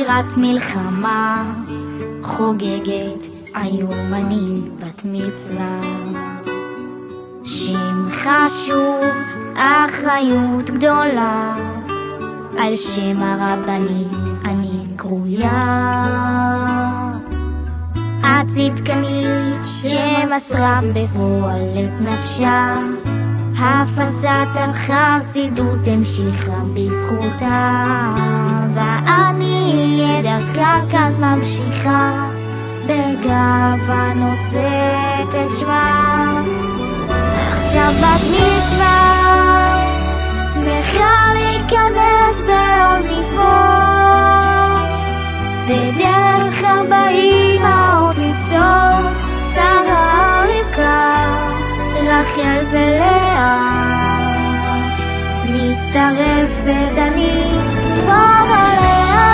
אווירת מלחמה חוגגת, היום אני בת מצווה. שם חשוב, אחריות גדולה, על שם הרבנית אני קרויה. הצדקנית שמסרה בפועל את נפשה, הפצת החסידות המשיכה בזכותה, ואני דרכה כאן ממשיכה, בגאווה נושאת את שמה. עכשיו בת מצווה, שמחה להיכנס בעול מצוות, בדרך 40 האות ליצור, שרה רבקה, רחל ולאה, מצטרפת אני דבור עליה,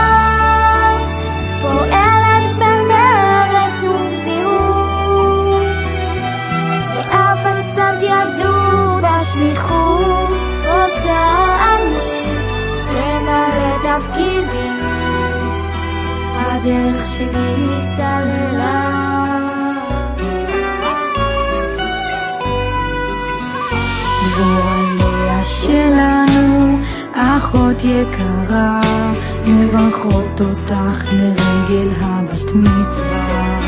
פועלת במרץ ומסירות, ואף על צד יהדות השליחות, רוצה אני למלא תפקידי, הדרך שלי סללה. דבור עליה שלנו, אחות יקרה, מברכות אותך לרגל הבת מצווה,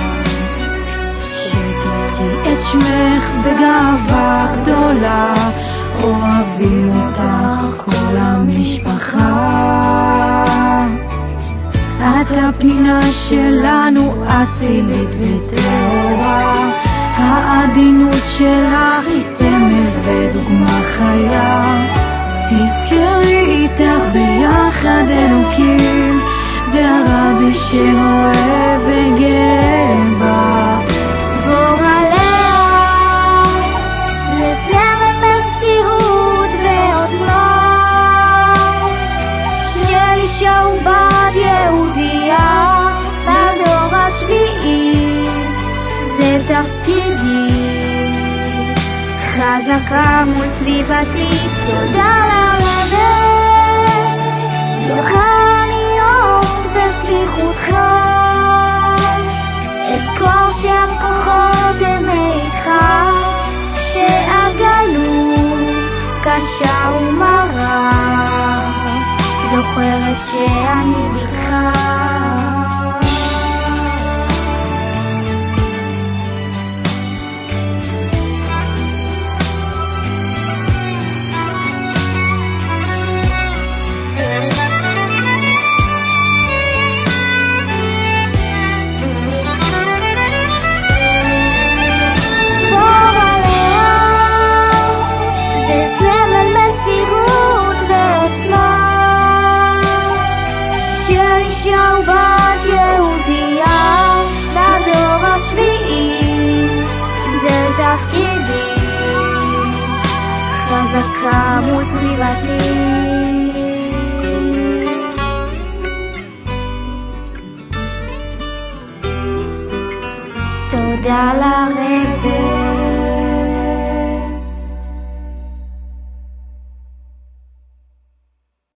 שתישאי את שמך בגאווה גדולה, אוהבים אותך כל המשפחה. את הפנינה שלנו, אצילית וטהורה, העדינות שלך היא סמל ודוגמה חיה. תזכרי איתך ביחד אלוקים, והרבי שאוהב וגאה בה. דבור עליה זה סמל מסירות ועוצמה, של אישה ובת יהודייה בדור השביעי, זה תפקידי. חזקה מול סביבתי, תודה לרבה, זוכה להיות בשליחותך, אזכור שהכוחות הם איתך, שהגלות קשה ומרה, זוכרת שאני ביתך. בת יהודייה בדור השביעי, זה תפקידי. חזקה מול סביבתי. תודה לרב